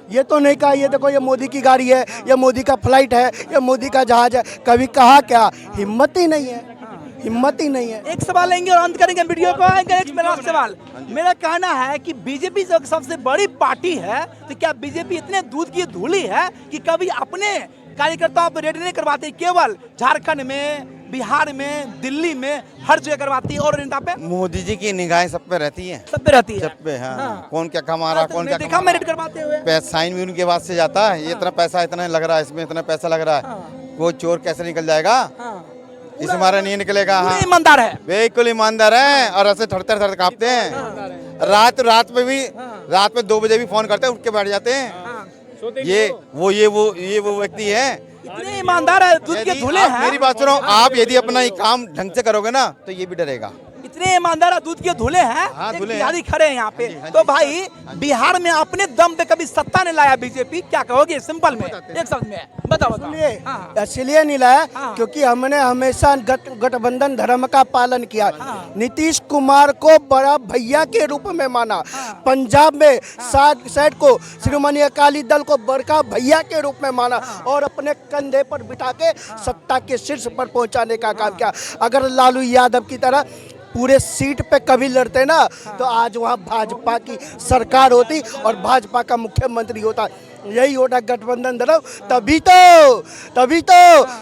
ये तो नहीं कहा ये देखो ये मोदी की गाड़ी है, ये मोदी का फ्लाइट है, ये मोदी का जहाज है। कभी कहा क्या? हिम्मत ही नहीं है, हिम्मत ही नहीं है। एक सवाल लेंगे और अंत करेंगे वीडियो को। एक मेरा सवाल, मेरा कहना है कि बीजेपी जो सबसे बड़ी पार्टी है, तो क्या बीजेपी इतने दूध की धूली है कि कभी अपने कार्यकर्ताओं पर रेड नहीं करवाती? केवल झारखंड में, बिहार में, दिल्ली में, हर जगह करवाती है। और नेता पे मोदी जी की निगाहें सब पे रहती हैं। सब पे रहती है। सब पे, हाँ। कौन क्या कमा रहा, कौन क्या देखा मेरिट करवाते हुए। पैसा साइन भी उनके बाद से जाता है। ये इतना पैसा इतना लग रहा है, इसमें इतना पैसा लग रहा है। वो चोर कैसे निकल जाएगा? इस हमारा नहीं निकलेगा। हाँ, ईमानदार है, बिल्कुल ईमानदार है। और ऐसे थर कांपते हैं। रात में 2 बजे भी फोन करते हैं, उठ के बैठ जाते हैं। ये वो व्यक्ति है, इतने ईमानदार है, दूध के धुले हैं। मेरी बात सुनो, आप यदि अपना ये काम ढंग से करोगे ना तो ये भी डरेगा। इतने ईमानदार दूध के धुले हैं। हाँ, एक धुले बिहारी खड़े हैं यहाँ पे। तो भाई बिहार में अपने दम पे कभी सत्ता नहीं लाया बीजेपी, क्या कहोगे सिंपल में, एक शब्द में बताओ? इसलिए नहीं लाया क्योंकि हमने हमेशा गठबंधन धर्म का पालन किया। नीतीश कुमार को बड़ा भैया के रूप में माना। पंजाब में साइड को शिरोमणि अकाली दल को बड़का भैया के रूप में माना और अपने कंधे पर बिठा के सत्ता के शीर्ष पर पहुंचाने का काम किया। अगर लालू यादव की तरह पूरे सीट पे कभी लड़ते ना तो आज वहाँ भाजपा की सरकार होती और भाजपा का मुख्यमंत्री होता। यही होता गठबंधन धर्म। तभी तो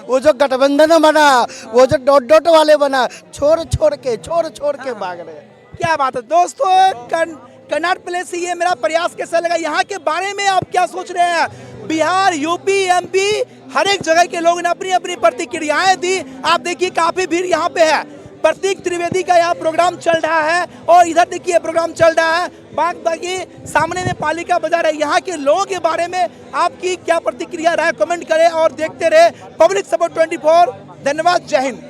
वो जो गठबंधन बना, वो जो डॉट वाले बना, छोड़ छोड़ के भाग रहे। क्या बात है दोस्तों, कन्नाट प्लेस से ये मेरा प्रयास कैसा लगा, यहाँ के बारे में आप क्या सोच रहे हैं? बिहार, यूपी, एमपी, हर एक जगह के लोगों ने अपनी अपनी प्रतिक्रियाएं दी। आप देखिए काफी भीड़ यहाँ पे है। प्रतीक त्रिवेदी का यहाँ प्रोग्राम चल रहा है और इधर देखिए प्रोग्राम चल रहा है बागी सामने में पालिका बाजार है। यहाँ के लोगों के बारे में आपकी क्या प्रतिक्रिया रहा है, कमेंट करें और देखते रहे पब्लिक सपोर्ट 24। धन्यवाद, जय हिंद।